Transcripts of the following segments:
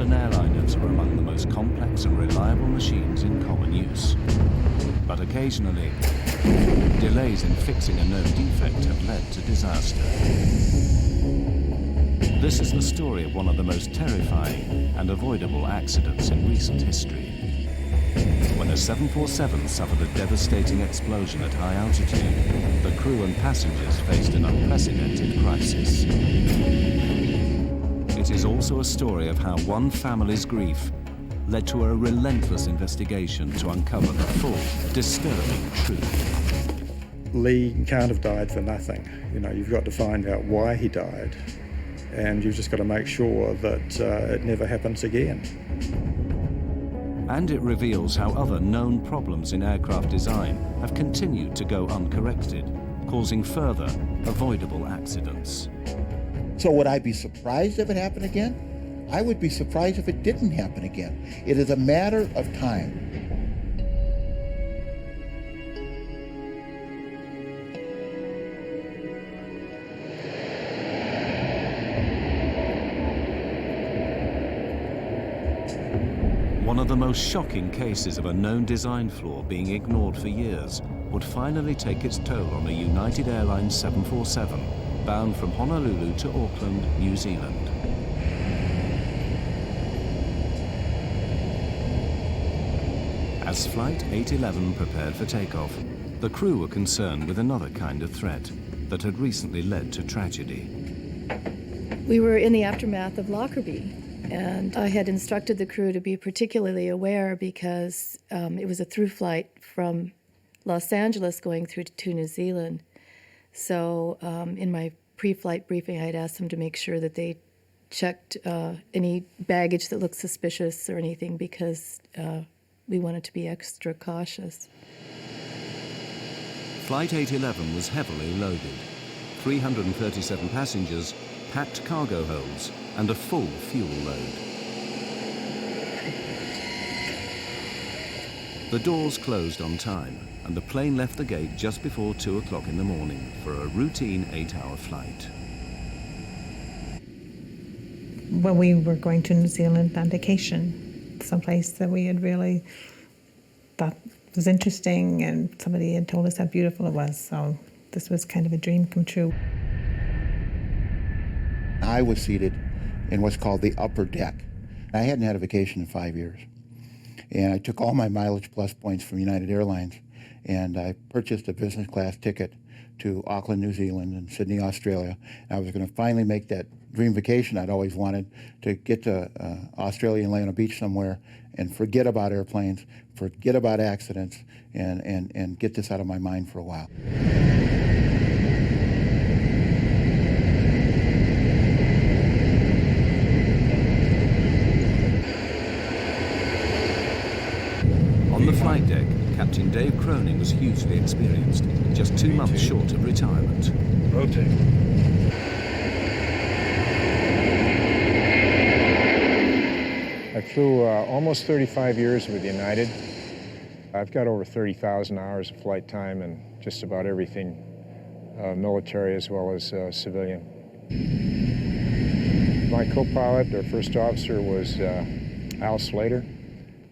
modern airliners are among the most complex and reliable machines in common use. But occasionally, delays in fixing a known defect have led to disaster. This is the story of one of the most terrifying and avoidable accidents in recent history. When a 747 suffered a devastating explosion at high altitude, the crew and passengers faced an unprecedented crisis. It is also a story of how one family's grief led to a relentless investigation to uncover the full, disturbing truth. Lee can't have died for nothing. You know, you've got to find out why he died, and you've just got to make sure that it never happens again. And it reveals how other known problems in aircraft design have continued to go uncorrected, causing further avoidable accidents. So would I be surprised if it happened again? I would be surprised if it didn't happen again. It is a matter of time. One of the most shocking cases of a known design flaw being ignored for years would finally take its toll on a United Airlines 747 bound from Honolulu to Auckland, New Zealand. As Flight 811 prepared for takeoff, the crew were concerned with another kind of threat that had recently led to tragedy. We were in the aftermath of Lockerbie, and I had instructed the crew to be particularly aware because it was a through flight from Los Angeles going through to New Zealand. So in my pre-flight briefing, I had asked them to make sure that they checked any baggage that looked suspicious or anything because we wanted to be extra cautious. Flight 811 was heavily loaded. 337 passengers, packed cargo holds, and a full fuel load. The doors closed on time, and the plane left the gate just before 2 o'clock in the morning for a routine 8-hour flight. Well, we were going to New Zealand on vacation, someplace that we had really thought was interesting, and somebody had told us how beautiful it was, so this was kind of a dream come true. I was seated in what's called the upper deck. I hadn't had a vacation in 5 years. And I took all my Mileage Plus points from United Airlines, and I purchased a business class ticket to Auckland, New Zealand, and Sydney, Australia. I was going to finally make that dream vacation I'd always wanted, to get to Australia and lay on a beach somewhere and forget about airplanes, forget about accidents, and get this out of my mind for a while. On the flight deck, Captain Dave Cronin was hugely experienced, just 2 months short of retirement. Rotate. I flew almost 35 years with United. I've got over 30,000 hours of flight time and just about everything, military as well as civilian. My co-pilot, or first officer, was Al Slater.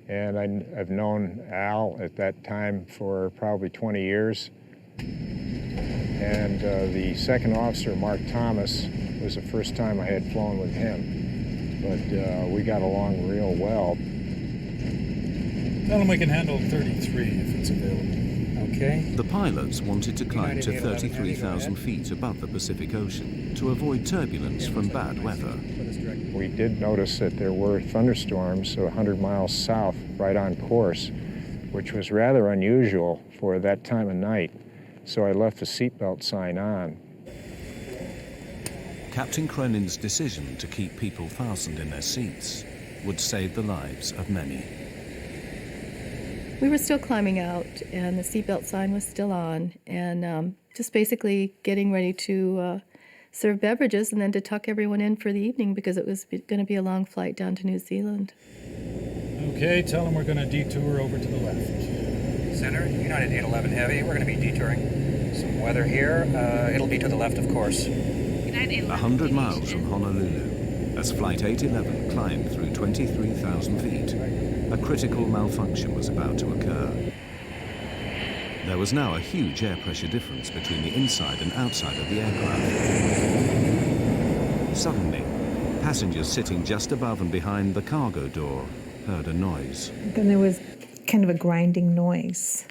And I've known Al at that time for probably 20 years. And the second officer, Mark Thomas, was the first time I had flown with him. But we got along real well. Tell him we can handle 33 if it's available, okay? The pilots wanted to climb to 33,000 feet above the Pacific Ocean to avoid turbulence from bad weather. We did notice that there were thunderstorms 100 miles south, right on course, which was rather unusual for that time of night. So I left the seatbelt sign on. Captain Cronin's decision to keep people fastened in their seats would save the lives of many. We were still climbing out, and the seatbelt sign was still on, and just basically getting ready to serve beverages and then to tuck everyone in for the evening because it was going to be a long flight down to New Zealand. Okay, tell them we're going to detour over to the left. Center, United 811 Heavy, we're going to be detouring. Some weather here. It'll be to the left, of course. 100 miles from Honolulu, as Flight 811 climbed through 23,000 feet, a critical malfunction was about to occur. There was now a huge air pressure difference between the inside and outside of the aircraft. Suddenly, passengers sitting just above and behind the cargo door heard a noise. Then there was kind of a grinding noise.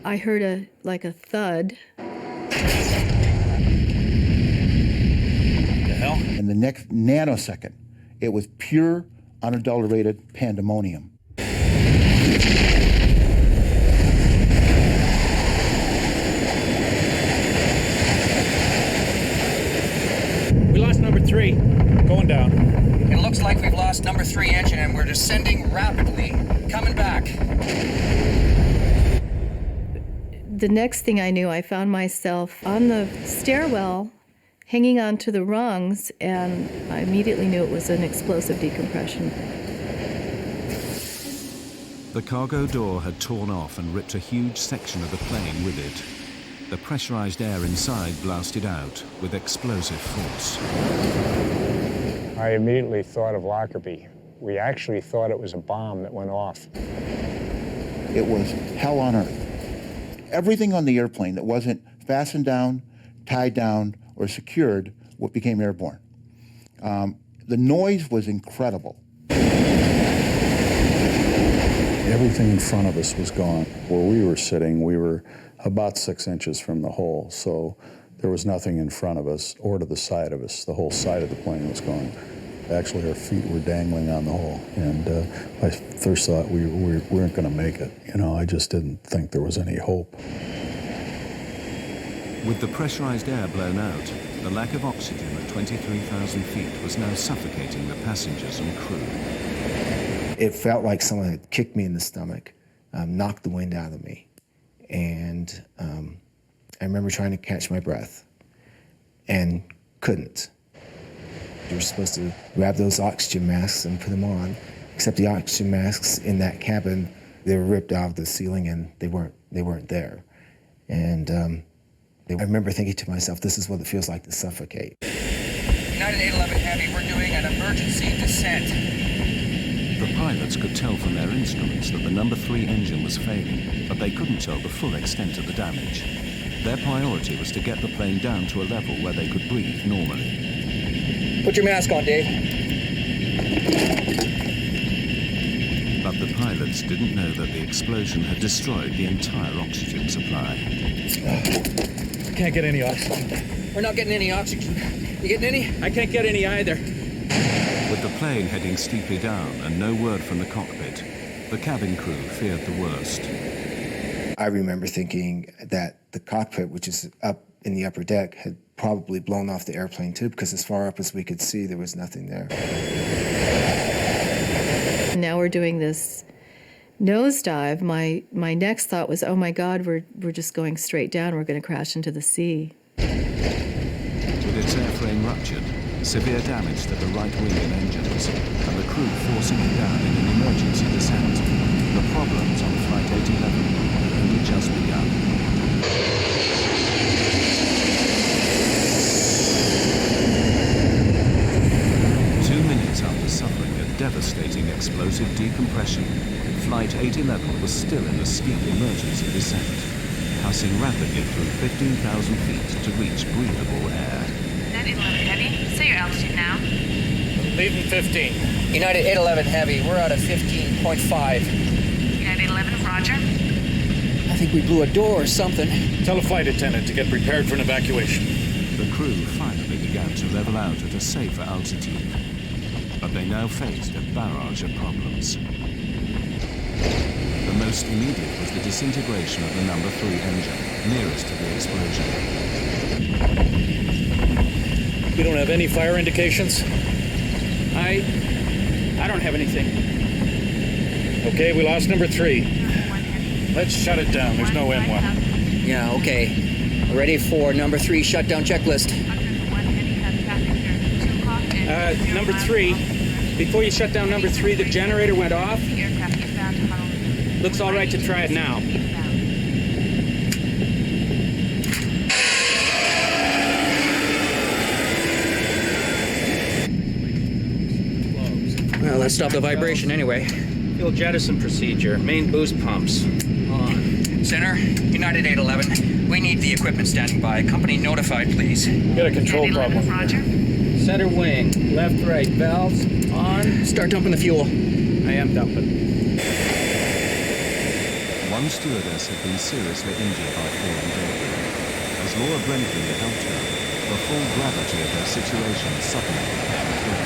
I heard a thud. The hell? In the next nanosecond, it was pure, unadulterated pandemonium. We lost number 3. Going down. It looks like we've lost number 3 engine and we're descending rapidly. Coming back. The next thing I knew, I found myself on the stairwell, hanging onto the rungs, and I immediately knew it was an explosive decompression. The cargo door had torn off and ripped a huge section of the plane with it. The pressurized air inside blasted out with explosive force. I immediately thought of Lockerbie. We actually thought it was a bomb that went off. It was hell on earth. Everything on the airplane that wasn't fastened down, tied down, or secured became airborne. The noise was incredible. Everything in front of us was gone. Where we were sitting, we were about 6 inches from the hole, so there was nothing in front of us or to the side of us. The whole side of the plane was gone. Actually, our feet were dangling on the hole, and I first thought we weren't going to make it. You know, I just didn't think there was any hope. With the pressurized air blown out, the lack of oxygen at 23,000 feet was now suffocating the passengers and crew. It felt like someone had kicked me in the stomach, knocked the wind out of me. And I remember trying to catch my breath and couldn't. You were supposed to grab those oxygen masks and put them on, except the oxygen masks in that cabin, they were ripped out of the ceiling and they weren't there. And I remember thinking to myself, this is what it feels like to suffocate. United 811 Heavy, we're doing an emergency descent. The pilots could tell from their instruments that the number 3 engine was failing, but they couldn't tell the full extent of the damage. Their priority was to get the plane down to a level where they could breathe normally. Put your mask on, Dave. But the pilots didn't know that the explosion had destroyed the entire oxygen supply. Can't get any oxygen. We're not getting any oxygen. You getting any? I can't get any either. With the plane heading steeply down and no word from the cockpit, the cabin crew feared the worst. I remember thinking that the cockpit, which is up in the upper deck, had probably blown off the airplane too, because as far up as we could see, there was nothing there. Now we're doing this nosedive. My next thought was, oh my God, we're just going straight down. We're going to crash into the sea. With its airframe ruptured, severe damage to the right wing and engines, and the crew forcing it down in an emergency descent, the problems on Flight 811 had only just begun. After suffering a devastating explosive decompression, Flight 811 was still in a steep emergency descent, passing rapidly through 15,000 feet to reach breathable air. United 11 Heavy, say your altitude now. Leaving 15. United 811 Heavy, we're out of 15.5. United 11, roger. I think we blew a door or something. Tell a flight attendant to get prepared for an evacuation. The crew finally began to level out at a safer altitude, but they now faced a barrage of problems. The most immediate was the disintegration of the number 3 engine, nearest to the explosion. We don't have any fire indications? I don't have anything. Okay, we lost number 3. Let's shut it down. There's no N1. Yeah, okay. Ready for number 3 shutdown checklist. Number 3, before you shut down number 3, the generator went off. Looks all right to try it now. Well, let's stop the vibration anyway. Fuel jettison procedure. Main boost pumps on. Center, United 811. We need the equipment standing by. Company notified, please. Got a control United 11, problem. Roger. Center wing. Left, right. Valves on. Start dumping the fuel. I am dumping. One stewardess had been seriously injured by falling debris. As Laura Brentley helped her, the full gravity of her situation suddenly became clear.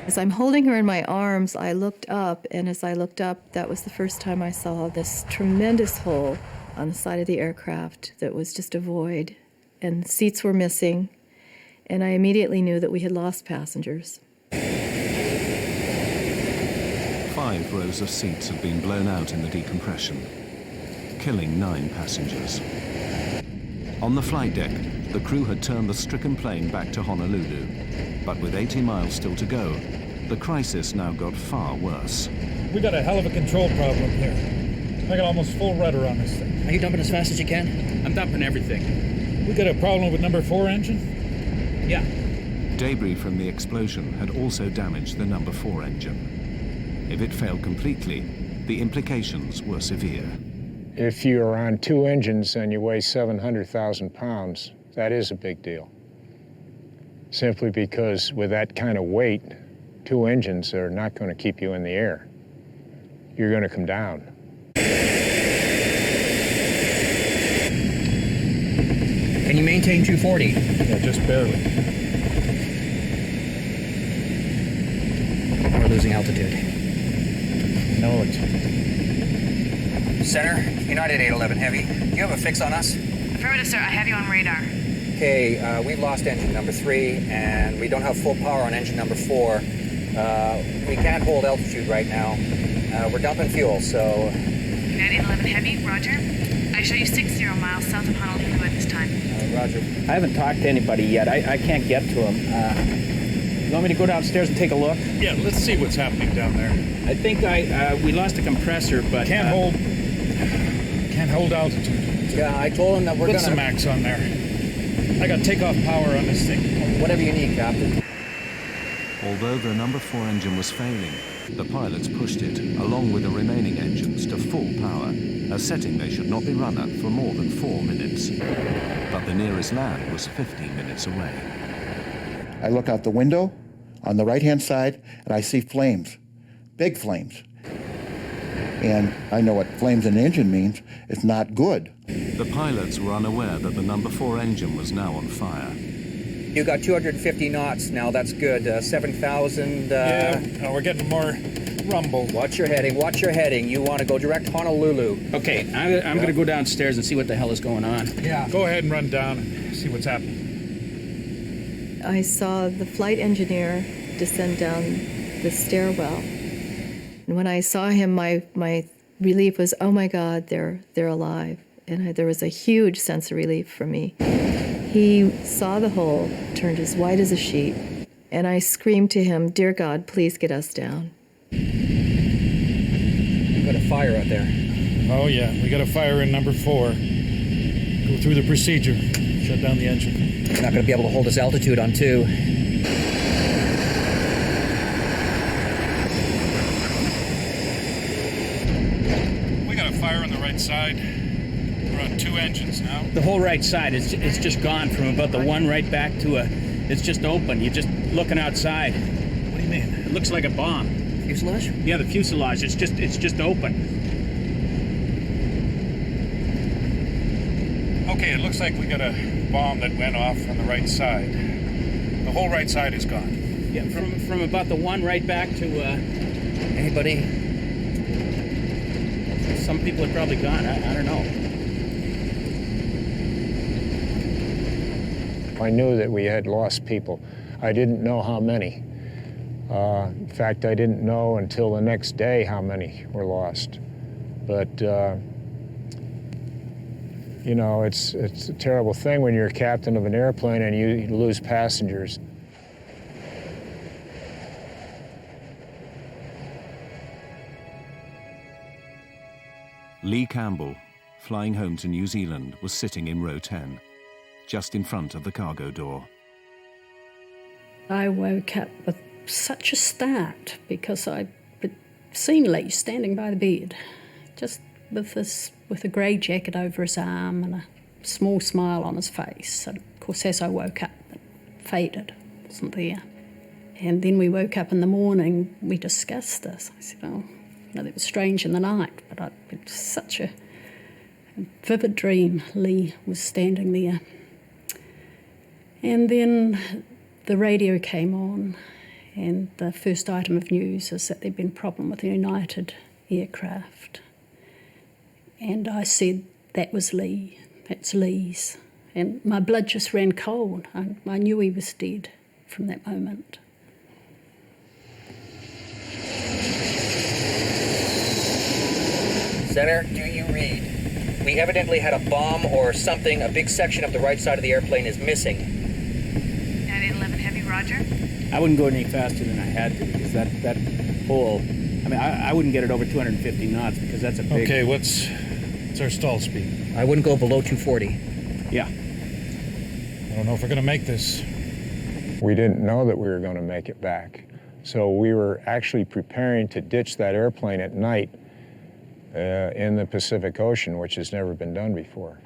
As I'm holding her in my arms, I looked up, and as I looked up, that was the first time I saw this tremendous hole on the side of the aircraft that was just a void, and seats were missing, and I immediately knew that we had lost passengers. 5 rows of seats had been blown out in the decompression, killing 9 passengers. On the flight deck, the crew had turned the stricken plane back to Honolulu, but with 80 miles still to go, the crisis now got far worse. We got a hell of a control problem here. I got almost full rudder on this thing. Are you dumping as fast as you can? I'm dumping everything. We got a problem with number 4 engine? Yeah. Debris from the explosion had also damaged the number 4 engine. If it failed completely, the implications were severe. If you're on 2 engines and you weigh 700,000 pounds, that is a big deal. Simply because with that kind of weight, 2 engines are not going to keep you in the air. You're going to come down. Can you maintain 240? Yeah, just barely. We're losing altitude. No, it's... Center, United 811 Heavy. Do you have a fix on us? Affirmative, sir. I have you on radar. Okay, we've lost engine number 3, and we don't have full power on engine number 4. We can't hold altitude right now. We're dumping fuel, so... United 11 Heavy, Roger. I show you 60 miles south of Honolulu at this time. Roger. I haven't talked to anybody yet. I can't get to him. You want me to go downstairs and take a look? Yeah, let's see what's happening down there. I think we lost a compressor, but... Can't hold altitude. Yeah, I told him that we're Put gonna... some max on there. I got takeoff power on this thing. Whatever you need, Captain. Although the number 4 engine was failing, the pilots pushed it, along with the remaining engines, to full power, a setting they should not be run at for more than 4 minutes. But the nearest land was 15 minutes away. I look out the window on the right-hand side, and I see flames, big flames. And I know what flames in an engine means. It's not good. The pilots were unaware that the number 4 engine was now on fire. You got 250 knots now. That's good. 7,000. Yeah, we're getting more rumble. Watch your heading. Watch your heading. You want to go direct Honolulu. Okay, I'm going to go downstairs and see what the hell is going on. Yeah. Go ahead and run down and see what's happening. I saw the flight engineer descend down the stairwell. And when I saw him, my relief was, oh my God, they're alive. And there was a huge sense of relief for me. He saw the hole, turned as white as a sheet, and I screamed to him, dear God, please get us down. You've got a fire out there. Oh yeah, we got a fire in number 4. Go through the procedure. Shut down the engine. You're not going to be able to hold this altitude on 2. We got a fire on the right side. We're on 2 engines now. The whole right side, it's just gone from about the one right back to it's just open. You're just looking outside. What do you mean? It looks like a bomb. Fuselage? Yeah, the fuselage, it's just open. Okay, it looks like we got a bomb that went off on the right side. The whole right side is gone. Yeah, from about the one right back to Anybody? some people are probably gone. I don't know. I knew that we had lost people. I didn't know how many. In fact, I didn't know until the next day how many were lost. But, you know, it's a terrible thing when you're a captain of an airplane and you lose passengers. Lee Campbell, flying home to New Zealand, was sitting in row 10, just in front of the cargo door. I woke up with such a start because I'd seen Lee standing by the bed, just with a grey jacket over his arm and a small smile on his face. And of course, as I woke up, it faded, wasn't there. And then we woke up in the morning, we discussed this. I said, oh, that was strange in the night, but it was such a vivid dream. Lee was standing there. And then the radio came on, and the first item of news is that there'd been a problem with the United aircraft. And I said, that was Lee, that's Lee's. And my blood just ran cold. I knew he was dead from that moment. Center, do you read? We evidently had a bomb or something. A big section of the right side of the airplane is missing. United 11 Heavy, roger. I wouldn't go any faster than I had to because that hole, I mean, I wouldn't get it over 250 knots because that's a big... Okay, what's our stall speed? I wouldn't go below 240. Yeah. I don't know if we're going to make this. We didn't know that we were going to make it back. So we were actually preparing to ditch that airplane at night in the Pacific Ocean, which has never been done before.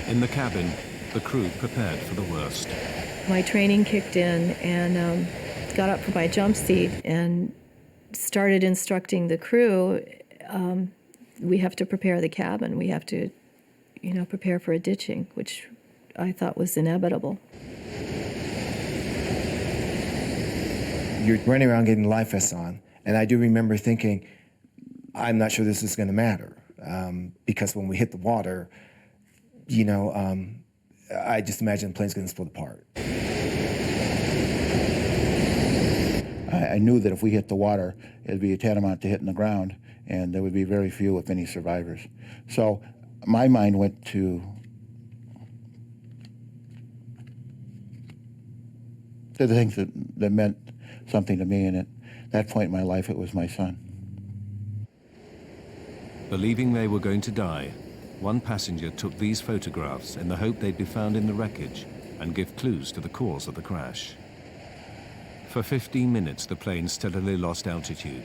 In the cabin, the crew prepared for the worst. My training kicked in and got up from my jump seat and started instructing the crew. We have to prepare the cabin. We have to, prepare for a ditching, which I thought was inevitable. You're running around getting life vests on, and I do remember thinking, I'm not sure this is going to matter, because when we hit the water, I just imagine the plane's going to split apart. I knew that if we hit the water, it'd be tantamount to hitting the ground, and there would be very few, if any, survivors. So my mind went to the things that meant something to me, and at that point in my life, it was my son. Believing they were going to die, one passenger took these photographs in the hope they'd be found in the wreckage and give clues to the cause of the crash. For 15 minutes, the plane steadily lost altitude.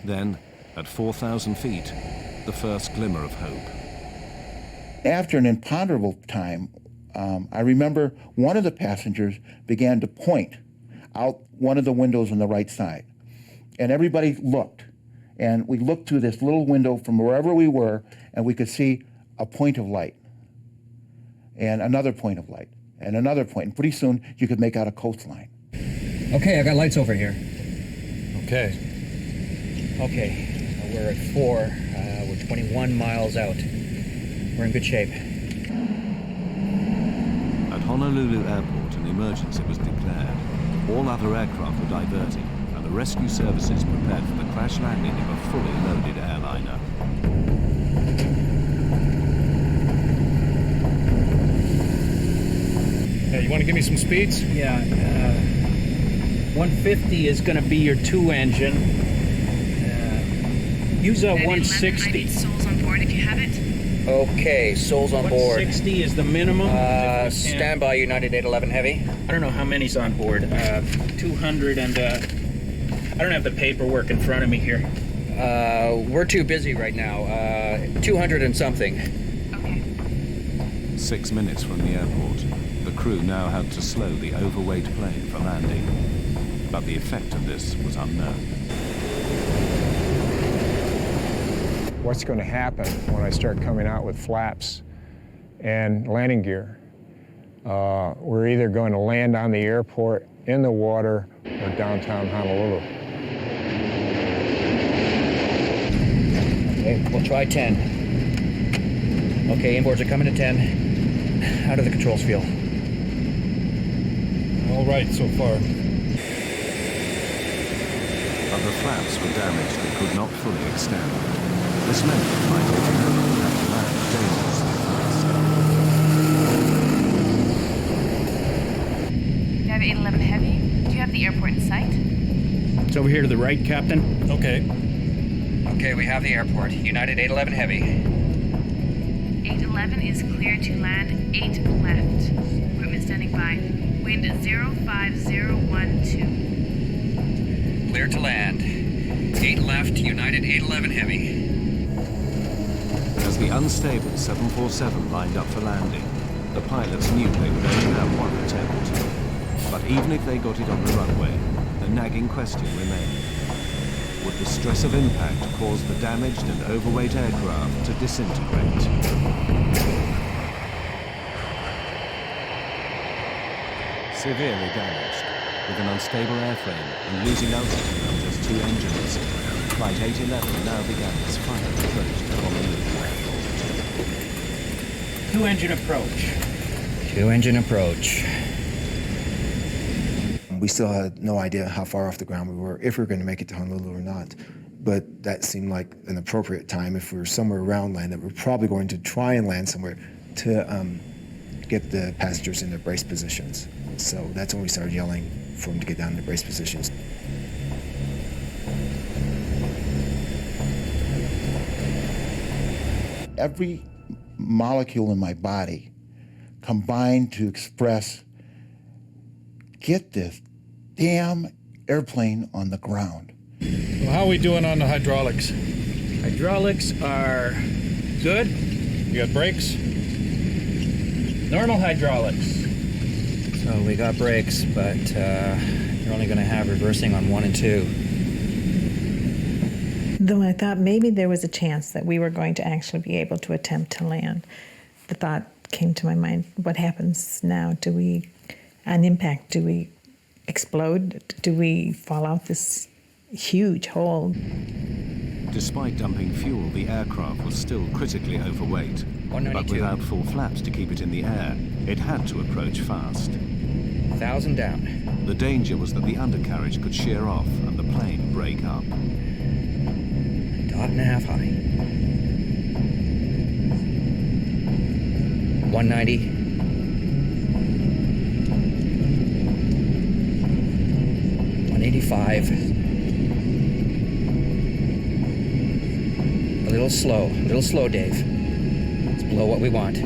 Then, at 4,000 feet, the first glimmer of hope. After an imponderable time, I remember one of the passengers began to point out one of the windows on the right side. And everybody looked. And we looked through this little window from wherever we were, and we could see a point of light, and another point of light, and another point. And pretty soon, you could make out a coastline. Okay, I got lights over here. Okay. Okay, we're at 4. We're 21 miles out. We're in good shape. At Honolulu Airport, an emergency was declared. All other aircraft were diverted, and the rescue services prepared for the crash landing of a fully loaded airliner. Hey, you want to give me some speeds? Yeah, 150 is going to be your 2-engine. Use a 160. I need souls on board if you have it. Okay, souls on board. 160 is the minimum. Stand by, United 811 Heavy. I don't know how many's on board. 200 and... I don't have the paperwork in front of me here. We're too busy right now. 200 and something. Okay. 6 minutes from the airport, the crew now had to slow the overweight plane for landing. But the effect of this was unknown. What's going to happen when I start coming out with flaps and landing gear? We're either going to land on the airport, in the water, or downtown Honolulu. Okay, we'll try 10. Okay, inboards are coming to 10. How do the controls feel? All right so far. But the flaps were damaged and could not fully extend. This meant that Flight 89 would have to land dangerously fast. United 811 Heavy, do you have the airport in sight? It's over here to the right, Captain. Okay. Okay, we have the airport. United 811 Heavy. 811 is clear to land 8 left. Equipment standing by. Wind 05012. clear to land. 8 left, United 811 Heavy. As the unstable 747 lined up for landing, the pilots knew they would only have one attempt. But even if they got it on the runway, the nagging question remained. Would the stress of impact cause the damaged and overweight aircraft to disintegrate? Severely damaged, with an unstable airframe and losing altitude on just 2 engines, Flight 811 now began its final approach to Honolulu. 2-engine approach. 2-engine approach. We still had no idea how far off the ground we were, if we were going to make it to Honolulu or not. But that seemed like an appropriate time if we were somewhere around land, that we're probably going to try and land somewhere to get the passengers in their brace positions. So that's when we started yelling for them to get down into brace positions. Every molecule in my body combined to express, get this damn airplane on the ground. Well, how are we doing on the hydraulics? Hydraulics are good. You got brakes? Normal hydraulics. So we got brakes, but you're only going to have reversing on 1 and 2. Though I thought maybe there was a chance that we were going to actually be able to attempt to land, the thought came to my mind, what happens now? Do we, on impact, do we explode? Do we fall out this huge hole? Despite dumping fuel, the aircraft was still critically overweight. But without full flaps to keep it in the air, it had to approach fast. 1,000 down. The danger was that the undercarriage could shear off and the plane break up. 1.5 high. 190. 185. A little slow, Dave. It's below what we want.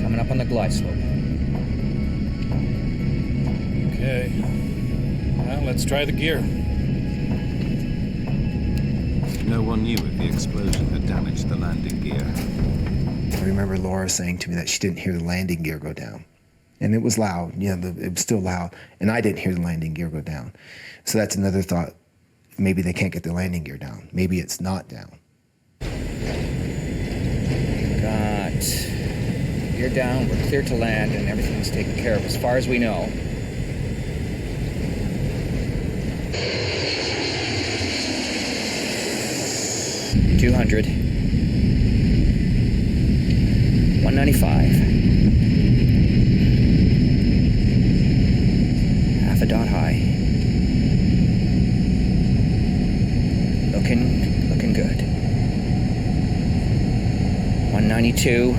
Coming up on the glide slope. Okay. Well, let's try the gear. No one knew if the explosion had damaged the landing gear. I remember Laura saying to me that she didn't hear the landing gear go down. And it was loud, it was still loud, and I didn't hear the landing gear go down. So that's another thought. Maybe they can't get the landing gear down. Maybe it's not down. Got gear down, we're clear to land, and everything's taken care of as far as we know. $200. 195. Half a dot high. Looking good. 192.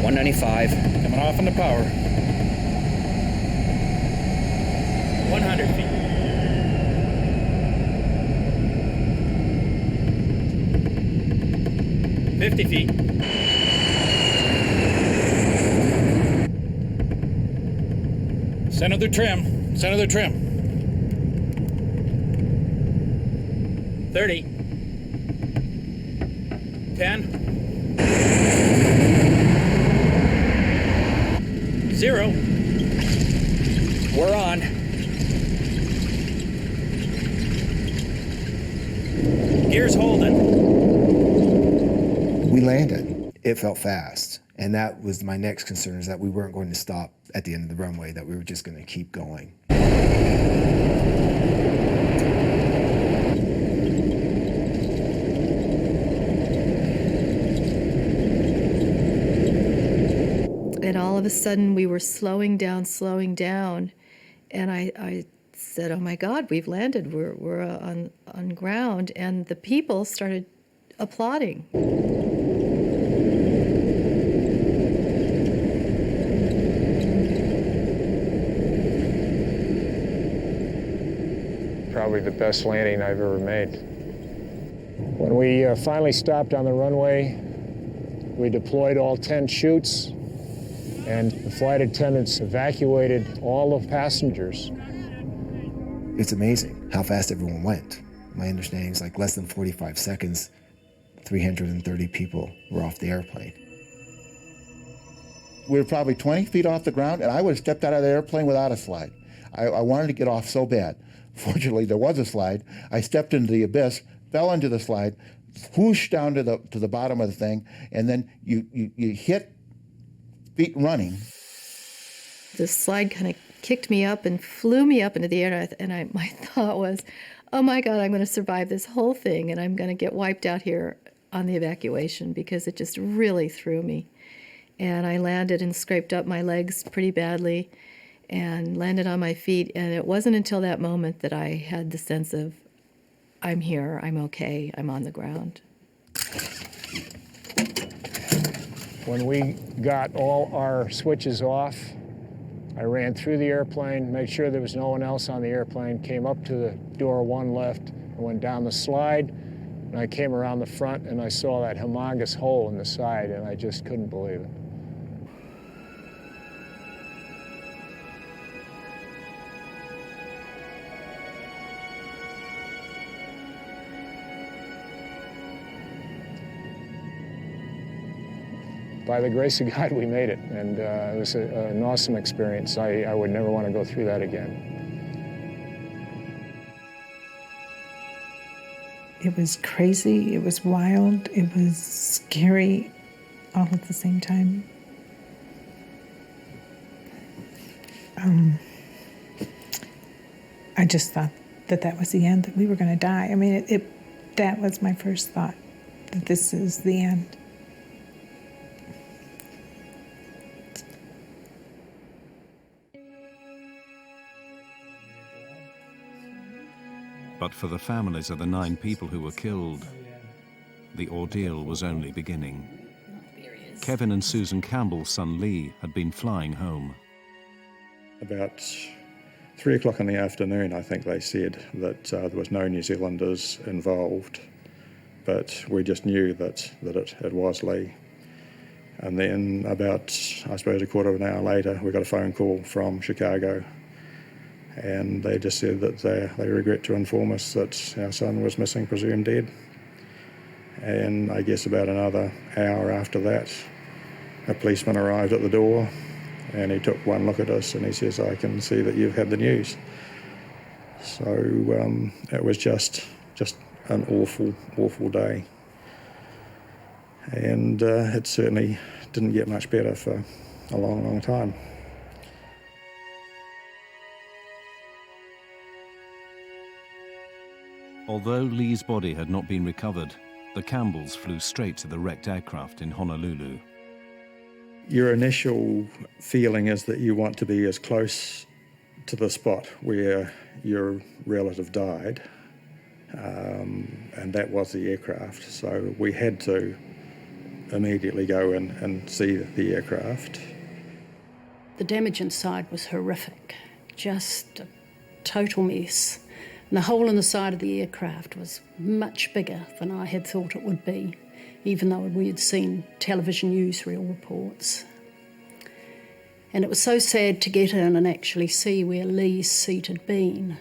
195. Coming off on the power. 100 feet. 50 feet. Center the trim. 30. 10. 0. We're on. Gears holding. We landed. It felt fast. And that was my next concern, is that we weren't going to stop at the end of the runway, that we were just going to keep going. And all of a sudden we were slowing down. And I said, oh my God, we've landed. We're on ground. And the people started applauding. Probably the best landing I've ever made. When we finally stopped on the runway, We deployed all 10 chutes, and the flight attendants evacuated all the passengers. It's amazing how fast everyone went. My understanding is like less than 45 seconds, 330 people were off the airplane. We were probably 20 feet off the ground, and I would have stepped out of the airplane without a slide. I wanted to get off so bad. Fortunately, there was a slide. I stepped into the abyss, fell into the slide, whooshed down to the bottom of the thing, and then you hit feet running. The slide kind of kicked me up and flew me up into the air, and my thought was, oh my God, I'm going to survive this whole thing, and I'm going to get wiped out here on the evacuation, because it just really threw me. And I landed and scraped up my legs pretty badly and landed on my feet, and it wasn't until that moment that I had the sense of, I'm here, I'm okay, I'm on the ground. When we got all our switches off, I ran through the airplane, made sure there was no one else on the airplane, came up to the door one left, and went down the slide, and I came around the front and I saw that humongous hole in the side, and I just couldn't believe it. By the grace of God, we made it, and it was an awesome experience. I would never want to go through that again. It was crazy, it was wild, it was scary, all at the same time. I just thought that was the end, that we were going to die. I mean, that was my first thought, that this is the end. But for the families of the 9 people who were killed, the ordeal was only beginning. Kevin and Susan Campbell's son Lee had been flying home. About 3 o'clock in the afternoon, I think they said that there was no New Zealanders involved, but we just knew that it was Lee. And then about, I suppose, a quarter of an hour later, we got a phone call from Chicago, and they just said that they regret to inform us that our son was missing, presumed dead. And I guess about another hour after that, a policeman arrived at the door, and he took one look at us and he says, I can see that you've had the news. So it was just an awful, awful day. And it certainly didn't get much better for a long, long time. Although Lee's body had not been recovered, the Campbells flew straight to the wrecked aircraft in Honolulu. Your initial feeling is that you want to be as close to the spot where your relative died, and that was the aircraft. So we had to immediately go in and see the aircraft. The damage inside was horrific, just a total mess. And the hole in the side of the aircraft was much bigger than I had thought it would be, even though we had seen television newsreel reports. And it was so sad to get in and actually see where Lee's seat had been.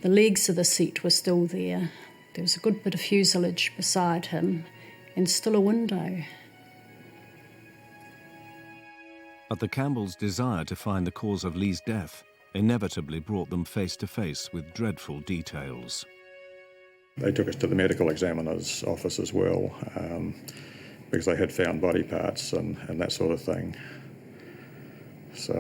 The legs of the seat were still there. There was a good bit of fuselage beside him and still a window. But the Campbells' desire to find the cause of Lee's death inevitably brought them face to face with dreadful details. They took us to the medical examiner's office as well, because they had found body parts and that sort of thing. So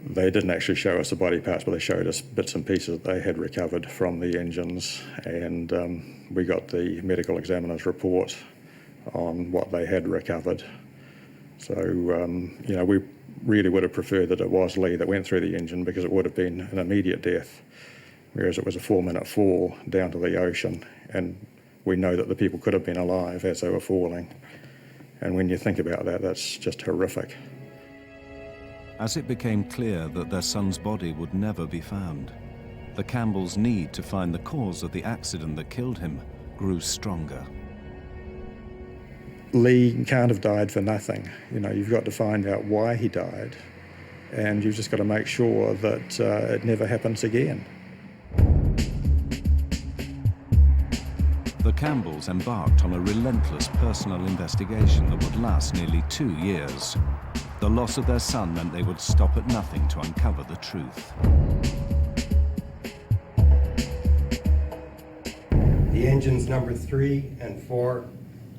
they didn't actually show us the body parts, but they showed us bits and pieces that they had recovered from the engines, and we got the medical examiner's report on what they had recovered. So, we really would have preferred that it was Lee that went through the engine, because it would have been an immediate death, whereas it was a 4-minute fall down to the ocean, and we know that the people could have been alive as they were falling. And when you think about that, that's just horrific. As it became clear that their son's body would never be found, the Campbells' need to find the cause of the accident that killed him grew stronger. Lee can't have died for nothing. You know, you've got to find out why he died, and you've just got to make sure that it never happens again. The Campbells embarked on a relentless personal investigation that would last nearly 2 years. The loss of their son meant they would stop at nothing to uncover the truth. The engines number 3 and 4.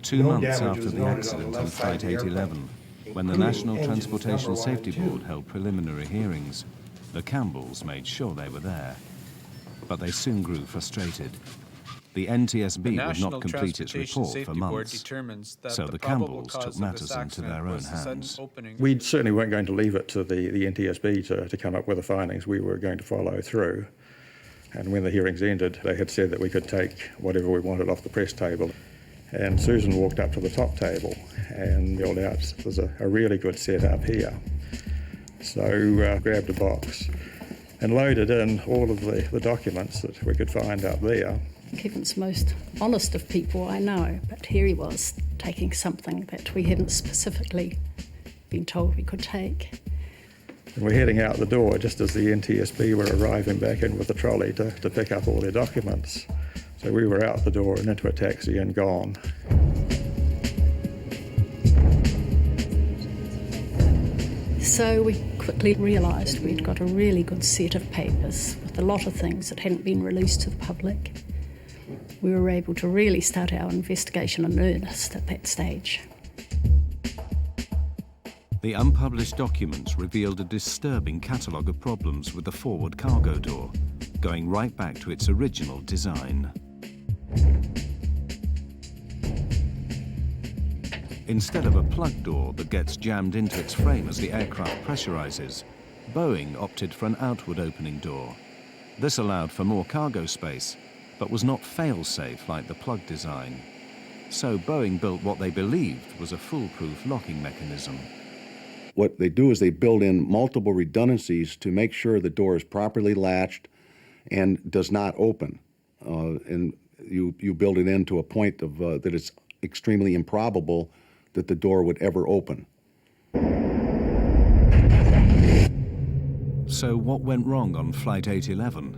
2 months after the accident on Flight 811, when the National Transportation Safety Board held preliminary hearings, the Campbells made sure they were there. But they soon grew frustrated. The NTSB would not complete its report for months, so the Campbells took matters into their own hands. We certainly weren't going to leave it to the NTSB to come up with the findings. We were going to follow through. And when the hearings ended, they had said that we could take whatever we wanted off the press table. And Susan walked up to the top table and yelled out, "There's a really good setup here." So grabbed a box and loaded in all of the documents that we could find up there. Kevin's the most honest of people I know, but here he was taking something that we hadn't specifically been told we could take. And we're heading out the door just as the NTSB were arriving back in with the trolley to pick up all their documents. So we were out the door and into a taxi and gone. So we quickly realised we'd got a really good set of papers with a lot of things that hadn't been released to the public. We were able to really start our investigation in earnest at that stage. The unpublished documents revealed a disturbing catalogue of problems with the forward cargo door, going right back to its original design. Instead of a plug door that gets jammed into its frame as the aircraft pressurizes, Boeing opted for an outward opening door. This allowed for more cargo space, but was not fail-safe like the plug design. So Boeing built what they believed was a foolproof locking mechanism. What they do is they build in multiple redundancies to make sure the door is properly latched and does not open. And you build it in to a point of that it's extremely improbable that the door would ever open. So what went wrong on Flight 811?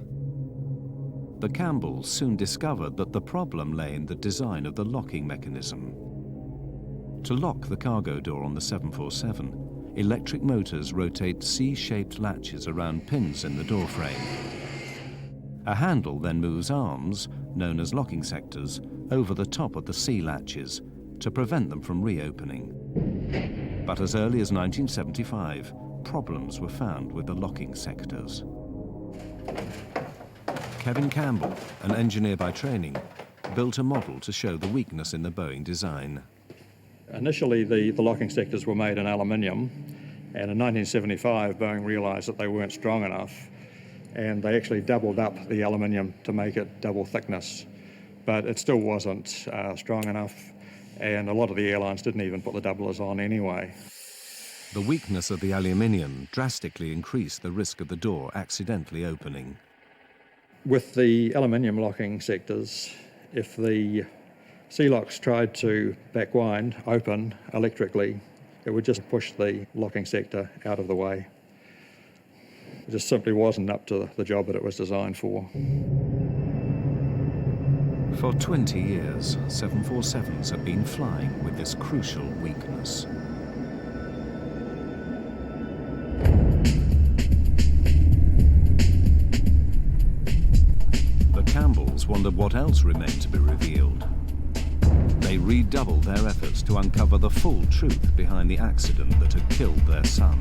The Campbells soon discovered that the problem lay in the design of the locking mechanism. To lock the cargo door on the 747, electric motors rotate C-shaped latches around pins in the door frame. A handle then moves arms, known as locking sectors, over the top of the C latches to prevent them from reopening. But as early as 1975, problems were found with the locking sectors. Kevin Campbell, an engineer by training, built a model to show the weakness in the Boeing design. Initially, the locking sectors were made in aluminium, and in 1975, Boeing realised that they weren't strong enough, and they actually doubled up the aluminium to make it double thickness. But it still wasn't strong enough, and a lot of the airlines didn't even put the doublers on anyway. The weakness of the aluminium drastically increased the risk of the door accidentally opening. With the aluminium locking sectors, if the C-locks tried to backwind, open electrically, it would just push the locking sector out of the way. It just simply wasn't up to the job that it was designed for. For 20 years, 747s have been flying with this crucial weakness. The Campbells wondered what else remained to be revealed. They redoubled their efforts to uncover the full truth behind the accident that had killed their son.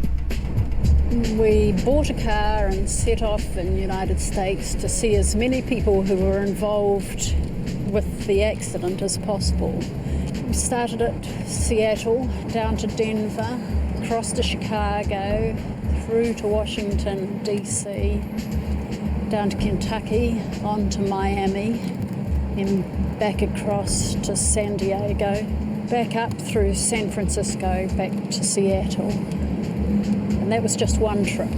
We bought a car and set off in the United States to see as many people who were involved with the accident as possible. We started at Seattle, down to Denver, across to Chicago, through to Washington, D.C., down to Kentucky, on to Miami, and back across to San Diego, back up through San Francisco, back to Seattle. And that was just one trip.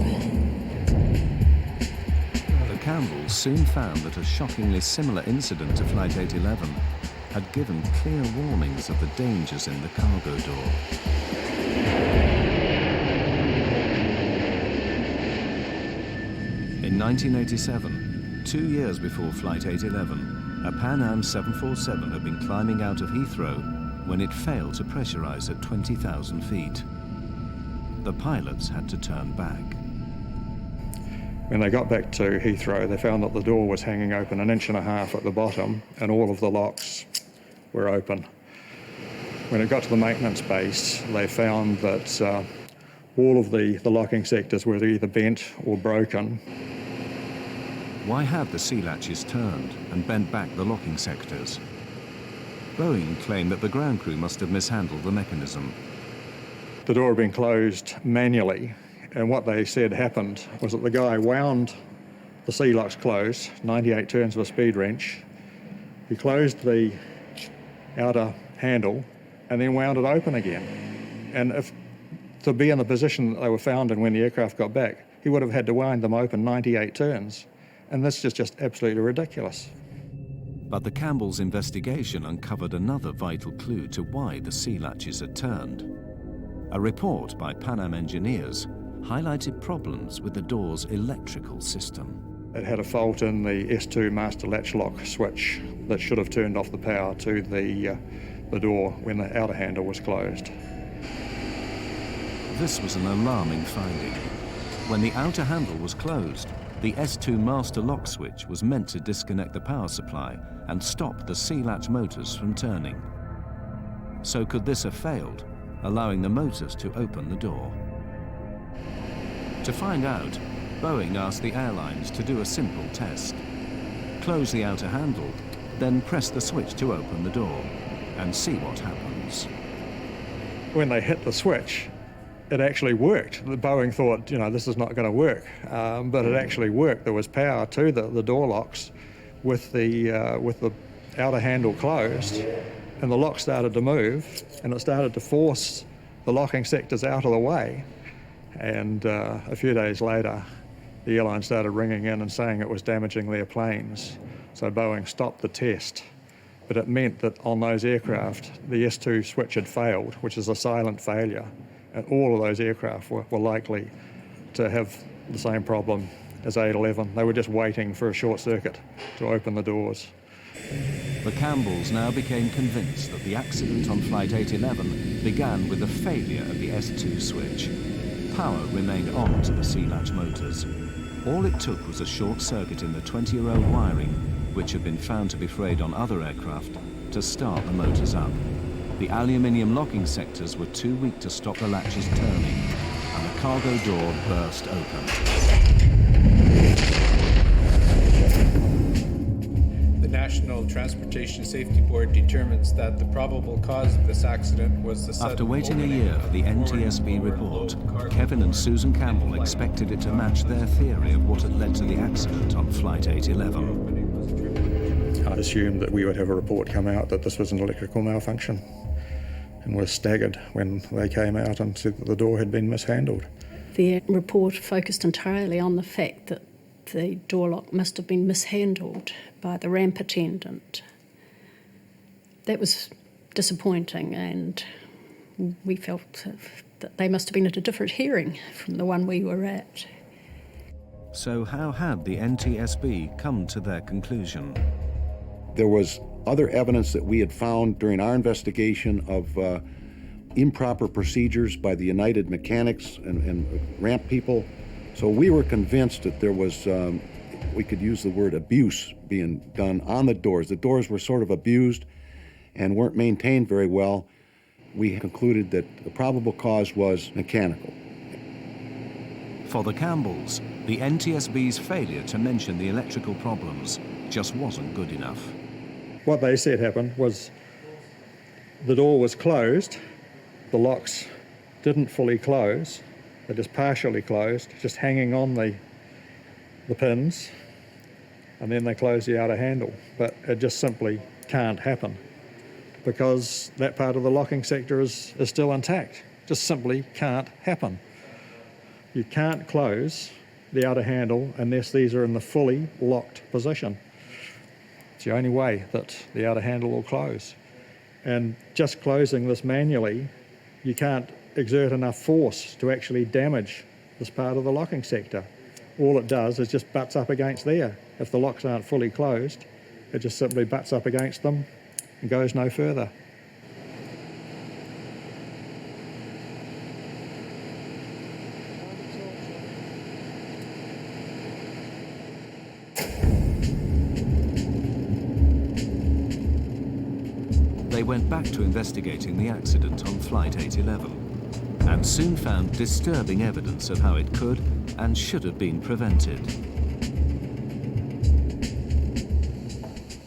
The Campbells soon found that a shockingly similar incident to Flight 811 had given clear warnings of the dangers in the cargo door. In 1987, 2 years before Flight 811, a Pan Am 747 had been climbing out of Heathrow when it failed to pressurize at 20,000 feet. The pilots had to turn back. When they got back to Heathrow, they found that the door was hanging open 1.5 inches at the bottom and all of the locks were open. When it got to the maintenance base, they found that all of the locking sectors were either bent or broken. Why had the sea latches turned and bent back the locking sectors? Boeing claimed that the ground crew must have mishandled the mechanism. The door had been closed manually, and what they said happened was that the guy wound the sea locks closed, 98 turns of a speed wrench. He closed the outer handle and then wound it open again. And if to be in the position that they were found in when the aircraft got back, he would have had to wind them open 98 turns. And this is just absolutely ridiculous. But the Campbell's investigation uncovered another vital clue to why the sea latches had turned. A report by Pan Am engineers highlighted problems with the door's electrical system. It had a fault in the S2 master latch lock switch that should have turned off the power to the door when the outer handle was closed. This was an alarming finding. When the outer handle was closed, the S2 master lock switch was meant to disconnect the power supply and stop the sea latch motors from turning. So could this have failed, allowing the motors to open the door? To find out, Boeing asked the airlines to do a simple test. Close the outer handle, then press the switch to open the door, and see what happens. When they hit the switch, it actually worked. The Boeing thought, this is not going to work, but it actually worked. There was power to the door locks with the outer handle closed, and the lock started to move, and it started to force the locking sectors out of the way. And a few days later, the airline started ringing in and saying it was damaging their planes. So Boeing stopped the test. But it meant that on those aircraft, the S2 switch had failed, which is a silent failure. And all of those aircraft were likely to have the same problem as 811. They were just waiting for a short circuit to open the doors. The Campbells now became convinced that the accident on Flight 811 began with the failure of the S2 switch. Power remained on to the sea latch motors. All it took was a short circuit in the 20-year-old wiring, which had been found to be frayed on other aircraft, to start the motors up. The aluminium locking sectors were too weak to stop the latches turning, and the cargo door burst open. The National Transportation Safety Board determines that the probable cause of this accident was the sudden After waiting a year for the NTSB report, Kevin and Susan Campbell expected it to match their theory of what had led to the accident on Flight 811. I assumed that we would have a report come out that this was an electrical malfunction, and was staggered when they came out and said that the door had been mishandled. The report focused entirely on the fact that the door lock must have been mishandled by the ramp attendant. That was disappointing, and we felt that they must have been at a different hearing from the one we were at. So how had the NTSB come to their conclusion? There was other evidence that we had found during our investigation of improper procedures by the United mechanics and ramp people. So we were convinced that there was, we could use the word abuse being done on the doors. The doors were sort of abused and weren't maintained very well. We concluded that the probable cause was mechanical. For the Campbells, the NTSB's failure to mention the electrical problems just wasn't good enough. What they said happened was the door was closed, the locks didn't fully close, they're just partially closed, just hanging on the pins, and then they close the outer handle. But it just simply can't happen because that part of the locking sector is still intact. Just simply can't happen. You can't close the outer handle unless these are in the fully locked position. It's the only way that the outer handle will close. And just closing this manually, you can't exert enough force to actually damage this part of the locking sector. All it does is just butts up against there. If the locks aren't fully closed, it just simply butts up against them and goes no further. They went back to investigating the accident on Flight 811 and soon found disturbing evidence of how it could and should have been prevented.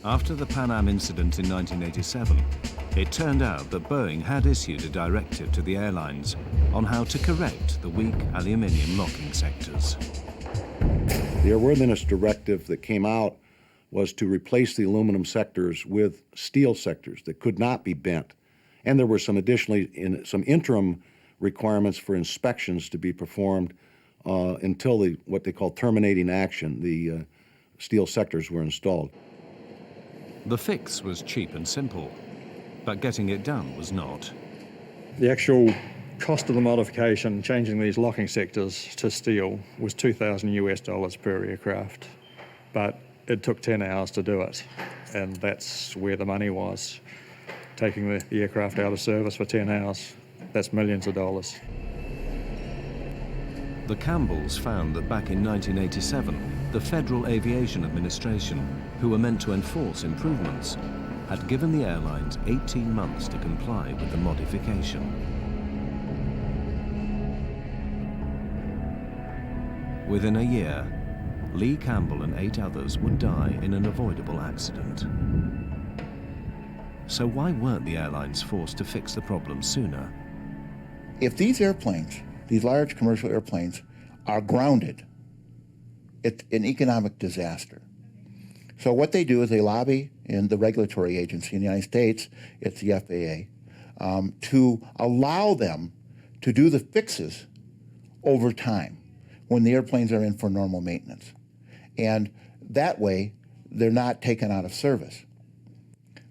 After the Pan Am incident in 1987, it turned out that Boeing had issued a directive to the airlines on how to correct the weak aluminium locking sectors. The airworthiness directive that came out was to replace the aluminum sectors with steel sectors that could not be bent. And there were some some interim requirements for inspections to be performed until what they call terminating action, the steel sectors were installed. The fix was cheap and simple, but getting it done was not. The actual cost of the modification, changing these locking sectors to steel, was $2,000 per aircraft. But it took 10 hours to do it, and that's where the money was. Taking the aircraft out of service for 10 hours, that's millions of dollars. The Campbells found that back in 1987, the Federal Aviation Administration, who were meant to enforce improvements, had given the airlines 18 months to comply with the modification. Within a year, Lee Campbell and 8 others would die in an avoidable accident. So why weren't the airlines forced to fix the problem sooner? If these airplanes, these large commercial airplanes, are grounded, it's an economic disaster. So what they do is they lobby in the regulatory agency in the United States, it's the FAA, to allow them to do the fixes over time when the airplanes are in for normal maintenance. And that way, they're not taken out of service.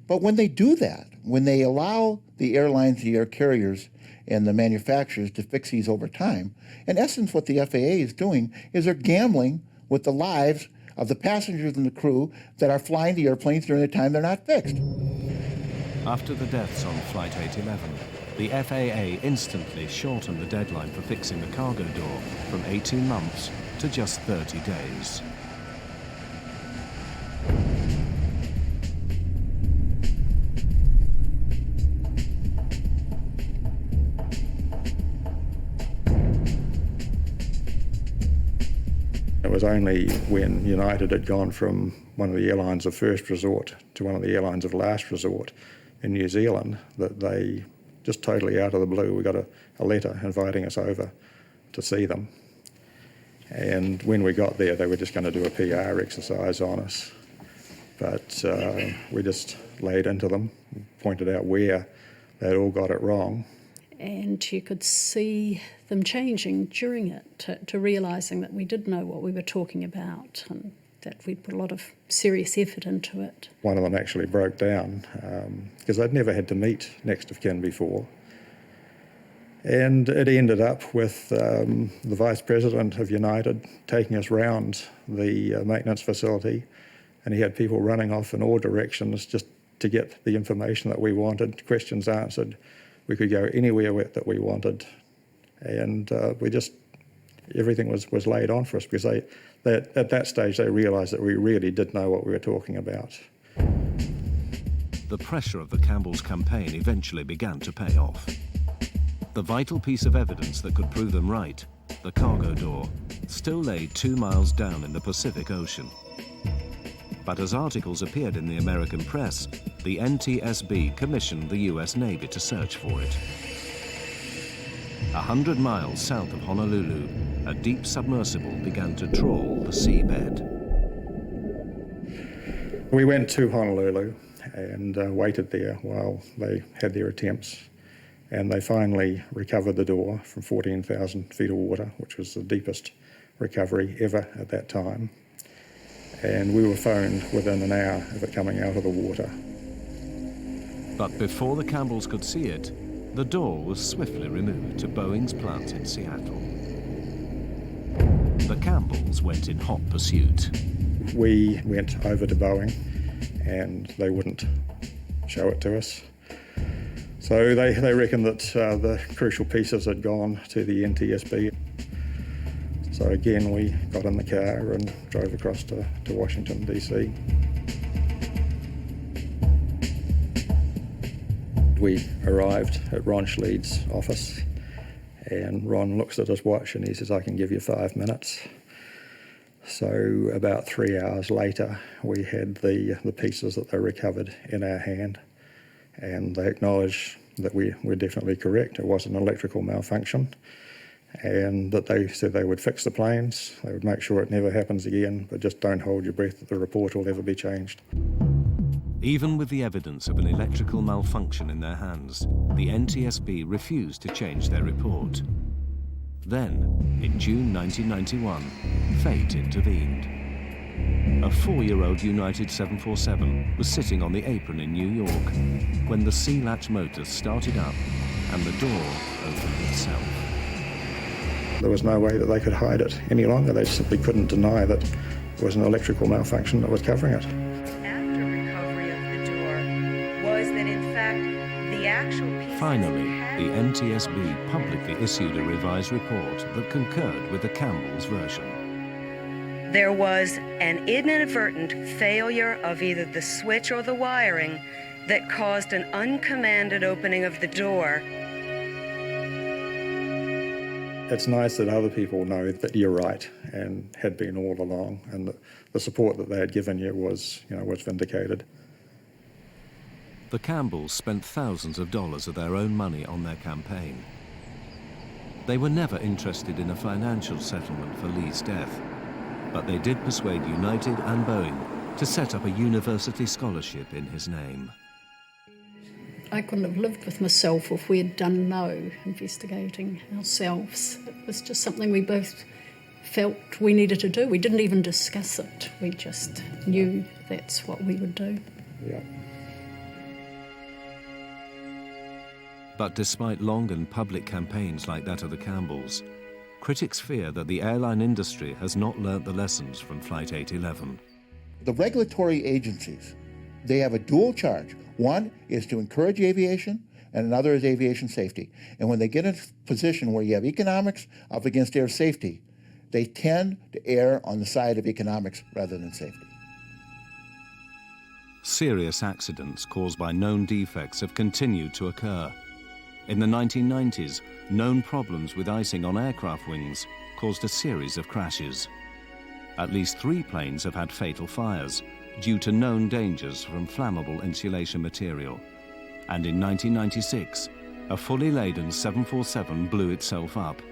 But when they do that, when they allow the airlines, the air carriers, and the manufacturers to fix these over time, in essence, what the FAA is doing is they're gambling with the lives of the passengers and the crew that are flying the airplanes during the time they're not fixed. After the deaths on Flight 811, the FAA instantly shortened the deadline for fixing the cargo door from 18 months to just 30 days. It was only when United had gone from one of the airlines of first resort to one of the airlines of last resort in New Zealand that they, just totally out of the blue, we got a letter inviting us over to see them. And when we got there, they were just going to do a PR exercise on us. But we just laid into them, pointed out where they'd all got it wrong. And you could see them changing during it to realising that we did know what we were talking about and that we'd put a lot of serious effort into it. One of them actually broke down because they'd never had to meet next of kin before. And it ended up with the Vice President of United taking us round the maintenance facility, and he had people running off in all directions just to get the information that we wanted, questions answered. We could go anywhere that we wanted, and everything was laid on for us because at that stage they realised that we really did know what we were talking about. The pressure of the Campbells' campaign eventually began to pay off. The vital piece of evidence that could prove them right, the cargo door, still lay 2 miles down in the Pacific Ocean. But as articles appeared in the American press, the NTSB commissioned the US Navy to search for it. 100 miles south of Honolulu, a deep submersible began to trawl the seabed. We went to Honolulu and waited there while they had their attempts. And they finally recovered the door from 14,000 feet of water, which was the deepest recovery ever at that time. and we were phoned within an hour of it coming out of the water. But before the Campbells could see it, the door was swiftly removed to Boeing's plant in Seattle. The Campbells went in hot pursuit. We went over to Boeing and they wouldn't show it to us. So they reckoned that the crucial pieces had gone to the NTSB. So again, we got in the car and drove across to Washington, D.C. We arrived at Ron Schleid's office, and Ron looks at his watch and he says, "I can give you 5 minutes." So about 3 hours later, we had the pieces that they recovered in our hand, and they acknowledged that we were definitely correct. It was an electrical malfunction, and that they said they would fix the planes, they would make sure it never happens again, but just don't hold your breath that the report will ever be changed. Even with the evidence of an electrical malfunction in their hands, the NTSB refused to change their report. Then, in June 1991, fate intervened. A 4-year-old United 747 was sitting on the apron in New York when the C-latch motors started up and the door opened itself. There was no way that they could hide it any longer. They simply couldn't deny that it was an electrical malfunction that was covering it. After recovery of the door was that in fact the actual pieces... Finally, the NTSB publicly issued a revised report that concurred with the Campbells' version. There was an inadvertent failure of either the switch or the wiring that caused an uncommanded opening of the door. It's nice that other people know that you're right and had been all along, and the support that they had given you was vindicated. The Campbells spent thousands of dollars of their own money on their campaign. They were never interested in a financial settlement for Lee's death, but they did persuade United and Boeing to set up a university scholarship in his name. I couldn't have lived with myself if we had done no investigating ourselves. It was just something we both felt we needed to do. We didn't even discuss it. We just knew that's what we would do. Yeah. But despite long and public campaigns like that of the Campbells, critics fear that the airline industry has not learnt the lessons from Flight 811. The regulatory agencies, they have a dual charge. One is to encourage aviation, and another is aviation safety. And when they get in a position where you have economics up against air safety, they tend to err on the side of economics rather than safety. Serious accidents caused by known defects have continued to occur. In the 1990s, known problems with icing on aircraft wings caused a series of crashes. At least 3 planes have had fatal fires due to known dangers from flammable insulation material. And in 1996, a fully laden 747 blew itself up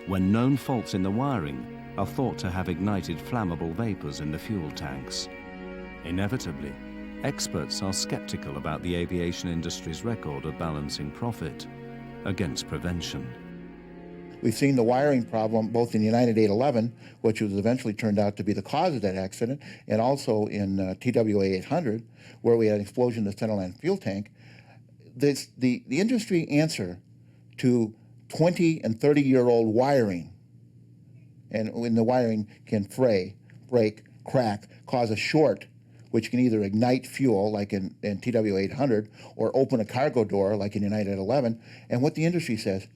when known faults in the wiring are thought to have ignited flammable vapors in the fuel tanks. Inevitably, experts are skeptical about the aviation industry's record of balancing profit against prevention. We've seen the wiring problem both in United 811, which was eventually turned out to be the cause of that accident, and also in TWA 800, where we had an explosion in the centerline fuel tank. The industry answer to 20 and 30-year-old wiring, and when the wiring can fray, break, crack, cause a short, which can either ignite fuel, like in TWA 800, or open a cargo door, like in United 11, and what the industry says,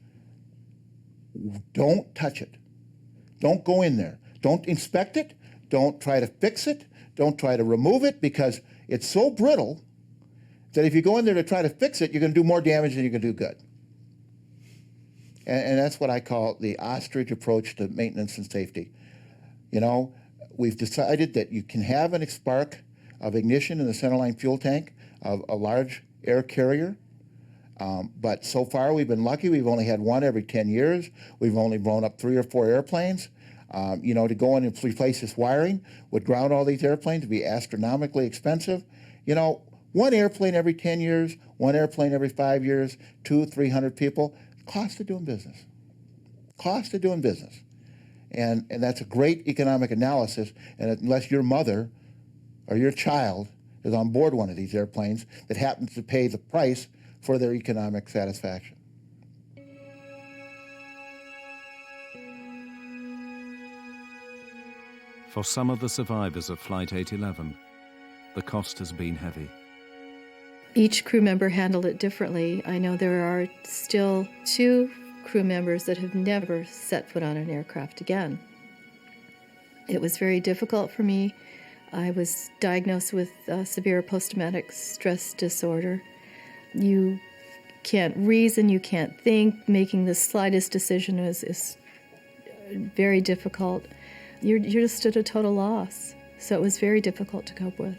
don't touch it. Don't go in there. Don't inspect it. Don't try to fix it. Don't try to remove it, because it's so brittle that if you go in there to try to fix it, you're going to do more damage than you're going to do good. And that's what I call the ostrich approach to maintenance and safety. You know, we've decided that you can have a spark of ignition in the centerline fuel tank of a large air carrier. But so far we've been lucky. We've only had one every 10 years. We've only blown up 3 or 4 airplanes. To go in and replace this wiring would ground all these airplanes, would be astronomically expensive. One airplane every 10 years, one airplane every 5 years, 200-300 people, cost of doing business. Cost of doing business. And that's a great economic analysis, and unless your mother or your child is on board one of these airplanes that happens to pay the price for their economic satisfaction. For some of the survivors of Flight 811, the cost has been heavy. Each crew member handled it differently. I know there are still 2 crew members that have never set foot on an aircraft again. It was very difficult for me. I was diagnosed with severe post-traumatic stress disorder. You can't reason, you can't think. Making the slightest decision is very difficult. You're just at a total loss. So it was very difficult to cope with.